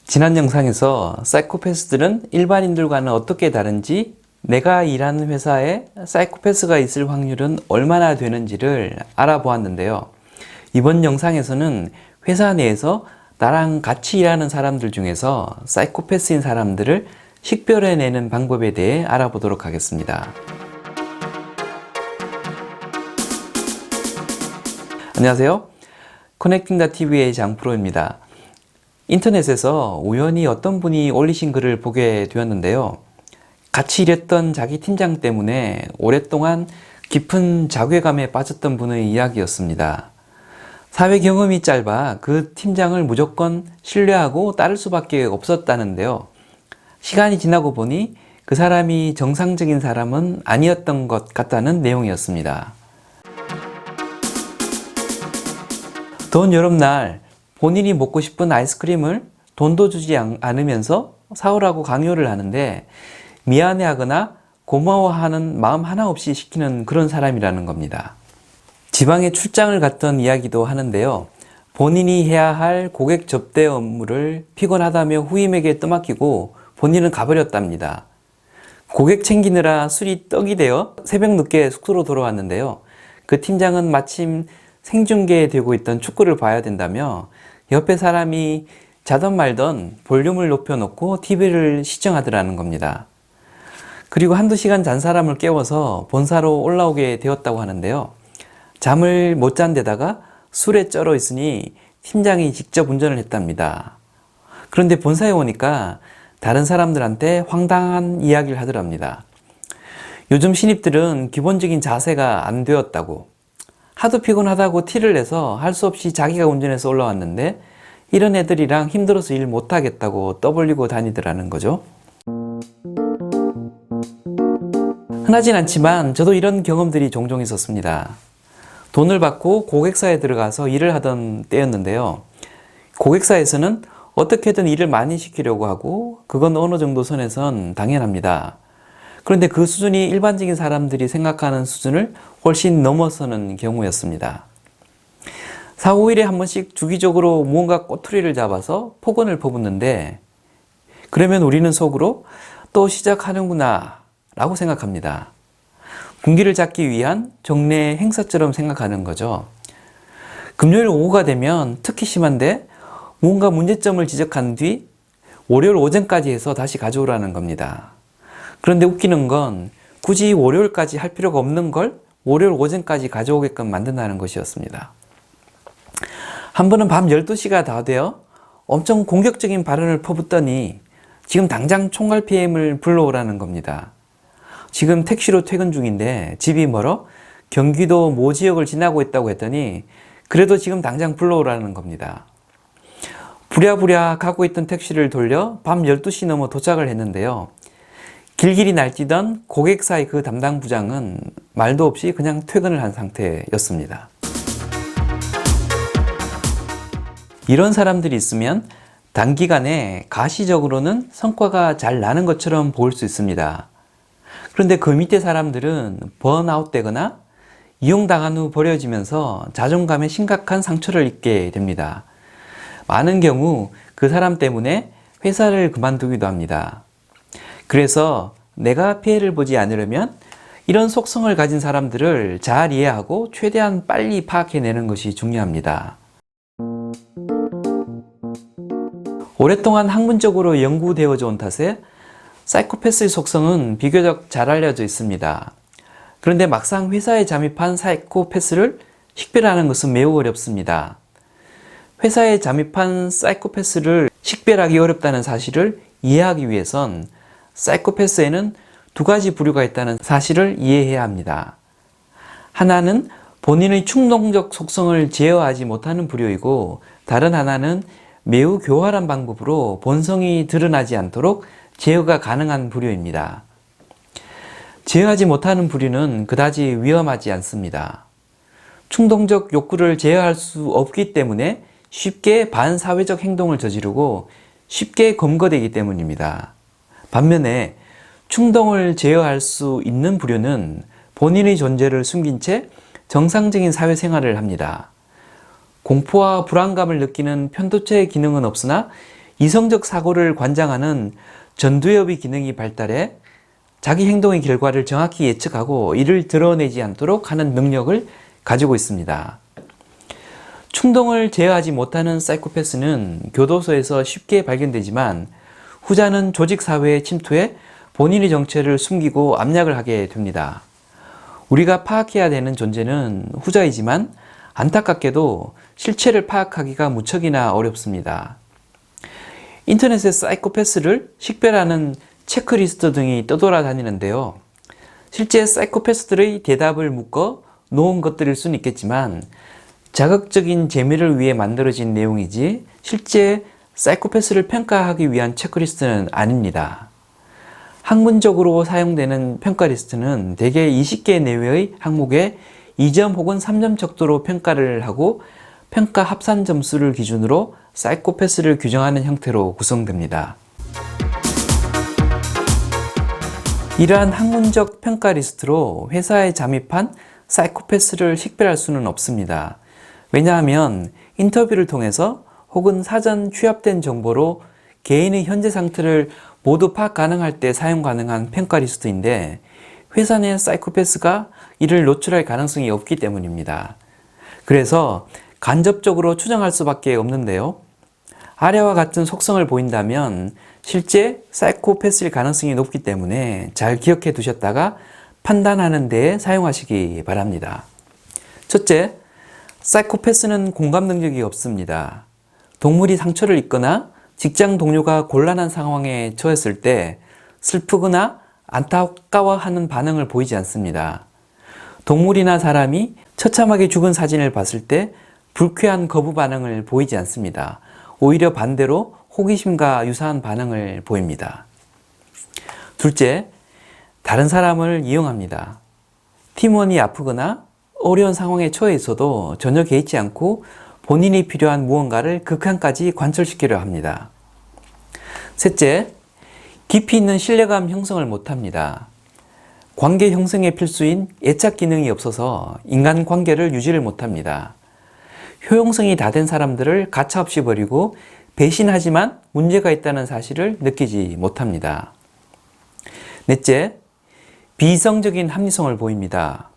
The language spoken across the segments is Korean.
지난 영상에서 사이코패스들은 일반인들과는 어떻게 다른지, 내가 일하는 회사에 사이코패스가 있을 확률은 얼마나 되는지를 알아보았는데요. 이번 영상에서는 회사 내에서 나랑 같이 일하는 사람들 중에서 사이코패스인 사람들을 식별해내는 방법에 대해 알아보도록 하겠습니다. 안녕하세요. 커넥팅닷TV의 장프로입니다. 인터넷에서 우연히 어떤 분이 올리신 글을 보게 되었는데요. 같이 일했던 자기 팀장 때문에 오랫동안 깊은 자괴감에 빠졌던 분의 이야기였습니다. 사회 경험이 짧아 그 팀장을 무조건 신뢰하고 따를 수밖에 없었다는데요. 시간이 지나고 보니 그 사람이 정상적인 사람은 아니었던 것 같다는 내용이었습니다. 더운 여름날 본인이 먹고 싶은 아이스크림을 돈도 주지 않으면서 사오라고 강요를 하는데 미안해하거나 고마워하는 마음 하나 없이 시키는 그런 사람이라는 겁니다. 지방에 출장을 갔던 이야기도 하는데요. 본인이 해야 할 고객 접대 업무를 피곤하다며 후임에게 떠맡기고 본인은 가버렸답니다. 고객 챙기느라 술이 떡이 되어 새벽 늦게 숙소로 돌아왔는데요. 그 팀장은 마침 생중계되고 있던 축구를 봐야 된다며 옆에 사람이 자던 말던 볼륨을 높여놓고 TV를 시청하더라는 겁니다. 그리고 한두 시간 잔 사람을 깨워서 본사로 올라오게 되었다고 하는데요. 잠을 못 잔 데다가 술에 쩔어 있으니 팀장이 직접 운전을 했답니다. 그런데 본사에 오니까 다른 사람들한테 황당한 이야기를 하더랍니다. 요즘 신입들은 기본적인 자세가 안 되었다고, 하도 피곤하다고 티를 내서 할 수 없이 자기가 운전해서 올라왔는데 이런 애들이랑 힘들어서 일 못하겠다고 떠벌리고 다니더라는 거죠. 흔하진 않지만 저도 이런 경험들이 종종 있었습니다. 돈을 받고 고객사에 들어가서 일을 하던 때였는데요. 고객사에서는 어떻게든 일을 많이 시키려고 하고 그건 어느 정도 선에선 당연합니다. 그런데 그 수준이 일반적인 사람들이 생각하는 수준을 훨씬 넘어서는 경우였습니다. 4, 5일에 한 번씩 주기적으로 무언가 꼬투리를 잡아서 폭언을 퍼붓는데 그러면 우리는 속으로 또 시작하는구나 라고 생각합니다. 군기를 잡기 위한 정례 행사처럼 생각하는 거죠. 금요일 오후가 되면 특히 심한데 무언가 문제점을 지적한 뒤 월요일 오전까지 해서 다시 가져오라는 겁니다. 그런데 웃기는 건 굳이 월요일까지 할 필요가 없는 걸 월요일 오전까지 가져오게끔 만든다는 것이었습니다. 한 번은 밤 12시가 다 되어 엄청 공격적인 발언을 퍼붓더니 지금 당장 총괄 PM을 불러오라는 겁니다. 지금 택시로 퇴근 중인데 집이 멀어 경기도 모 지역을 지나고 있다고 했더니 그래도 지금 당장 불러오라는 겁니다. 부랴부랴 가고 있던 택시를 돌려 밤 12시 넘어 도착을 했는데요. 길길이 날뛰던 고객사의 그 담당 부장은 말도 없이 그냥 퇴근을 한 상태였습니다. 이런 사람들이 있으면 단기간에 가시적으로는 성과가 잘 나는 것처럼 보일 수 있습니다. 그런데 그 밑에 사람들은 번아웃 되거나 이용당한 후 버려지면서 자존감에 심각한 상처를 입게 됩니다. 많은 경우 그 사람 때문에 회사를 그만두기도 합니다. 그래서 내가 피해를 보지 않으려면 이런 속성을 가진 사람들을 잘 이해하고 최대한 빨리 파악해내는 것이 중요합니다. 오랫동안 학문적으로 연구되어져 온 탓에 사이코패스의 속성은 비교적 잘 알려져 있습니다. 그런데 막상 회사에 잠입한 사이코패스를 식별하는 것은 매우 어렵습니다. 회사에 잠입한 사이코패스를 식별하기 어렵다는 사실을 이해하기 위해선 사이코패스에는 두 가지 부류가 있다는 사실을 이해해야 합니다. 하나는 본인의 충동적 속성을 제어하지 못하는 부류이고 다른 하나는 매우 교활한 방법으로 본성이 드러나지 않도록 제어가 가능한 부류입니다. 제어하지 못하는 부류는 그다지 위험하지 않습니다. 충동적 욕구를 제어할 수 없기 때문에 쉽게 반사회적 행동을 저지르고 쉽게 검거되기 때문입니다. 반면에 충동을 제어할 수 있는 부류는 본인의 존재를 숨긴 채 정상적인 사회생활을 합니다. 공포와 불안감을 느끼는 편도체의 기능은 없으나 이성적 사고를 관장하는 전두엽의 기능이 발달해 자기 행동의 결과를 정확히 예측하고 이를 드러내지 않도록 하는 능력을 가지고 있습니다. 충동을 제어하지 못하는 사이코패스는 교도소에서 쉽게 발견되지만 후자는 조직사회에 침투해 본인의 정체를 숨기고 압력을 하게 됩니다. 우리가 파악해야 되는 존재는 후자이지만 안타깝게도 실체를 파악하기가 무척이나 어렵습니다. 인터넷에 사이코패스를 식별하는 체크리스트 등이 떠돌아다니는데요. 실제 사이코패스들의 대답을 묶어 놓은 것들일 수는 있겠지만 자극적인 재미를 위해 만들어진 내용이지 실제 사이코패스를 평가하기 위한 체크리스트는 아닙니다. 학문적으로 사용되는 평가 리스트는 대개 20개 내외의 항목에 2점 혹은 3점 척도로 평가를 하고 평가 합산 점수를 기준으로 사이코패스를 규정하는 형태로 구성됩니다. 이러한 학문적 평가 리스트로 회사에 잠입한 사이코패스를 식별할 수는 없습니다. 왜냐하면 인터뷰를 통해서 혹은 사전 취합된 정보로 개인의 현재 상태를 모두 파악 가능할 때 사용 가능한 평가 리스트인데 회사 내 사이코패스가 이를 노출할 가능성이 없기 때문입니다. 그래서 간접적으로 추정할 수밖에 없는데요. 아래와 같은 속성을 보인다면 실제 사이코패스일 가능성이 높기 때문에 잘 기억해 두셨다가 판단하는 데 사용하시기 바랍니다. 첫째, 사이코패스는 공감 능력이 없습니다. 동물이 상처를 입거나 직장 동료가 곤란한 상황에 처했을 때 슬프거나 안타까워하는 반응을 보이지 않습니다. 동물이나 사람이 처참하게 죽은 사진을 봤을 때 불쾌한 거부 반응을 보이지 않습니다. 오히려 반대로 호기심과 유사한 반응을 보입니다. 둘째, 다른 사람을 이용합니다. 팀원이 아프거나 어려운 상황에 처해 있어도 전혀 개의치 않고 본인이 필요한 무언가를 극한까지 관철시키려 합니다. 셋째, 깊이 있는 신뢰감 형성을 못합니다. 관계 형성의 필수인 애착 기능이 없어서 인간관계를 유지를 못합니다. 효용성이 다 된 사람들을 가차없이 버리고 배신하지만 문제가 있다는 사실을 느끼지 못합니다. 넷째, 비이성적인 합리성을 보입니다.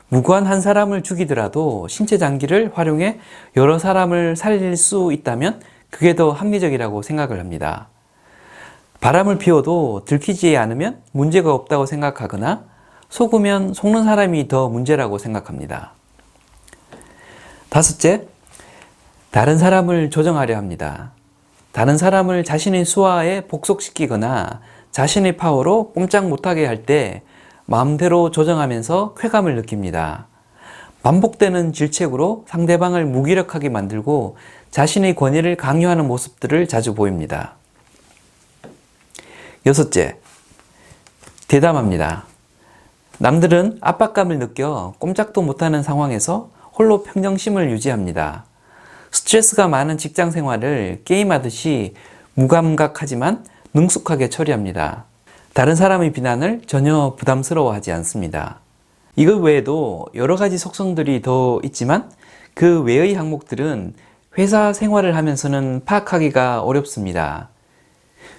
무고한 한 사람을 죽이더라도 신체 장기를 활용해 여러 사람을 살릴 수 있다면 그게 더 합리적이라고 생각을 합니다. 바람을 피워도 들키지 않으면 문제가 없다고 생각하거나 속으면 속는 사람이 더 문제라고 생각합니다. 다섯째, 다른 사람을 조정하려 합니다. 다른 사람을 자신의 수하에 복속시키거나 자신의 파워로 꼼짝 못하게 할 때 마음대로 조정하면서 쾌감을 느낍니다. 반복되는 질책으로 상대방을 무기력하게 만들고 자신의 권위를 강요하는 모습들을 자주 보입니다. 여섯째, 대담합니다. 남들은 압박감을 느껴 꼼짝도 못하는 상황에서 홀로 평정심을 유지합니다. 스트레스가 많은 직장 생활을 게임하듯이 무감각하지만 능숙하게 처리합니다. 다른 사람의 비난을 전혀 부담스러워하지 않습니다. 이것 외에도 여러 가지 속성들이 더 있지만 그 외의 항목들은 회사 생활을 하면서는 파악하기가 어렵습니다.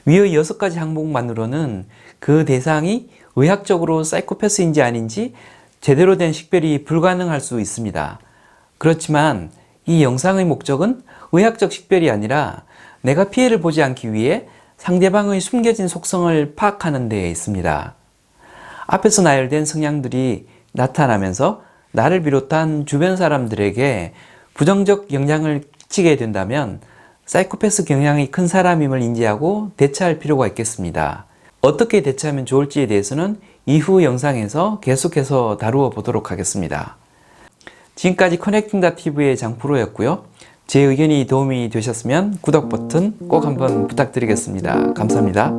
위의 6가지 항목만으로는 그 대상이 의학적으로 사이코패스인지 아닌지 제대로 된 식별이 불가능할 수 있습니다. 그렇지만 이 영상의 목적은 의학적 식별이 아니라 내가 피해를 보지 않기 위해 상대방의 숨겨진 속성을 파악하는 데 있습니다. 앞에서 나열된 성향들이 나타나면서 나를 비롯한 주변 사람들에게 부정적 영향을 끼치게 된다면 사이코패스 경향이 큰 사람임을 인지하고 대처할 필요가 있겠습니다. 어떻게 대처하면 좋을지에 대해서는 이후 영상에서 계속해서 다루어 보도록 하겠습니다. 지금까지 커넥팅닷TV의 장프로였고요. 제 의견이 도움이 되셨으면 구독 버튼 꼭 한번 부탁드리겠습니다. 감사합니다.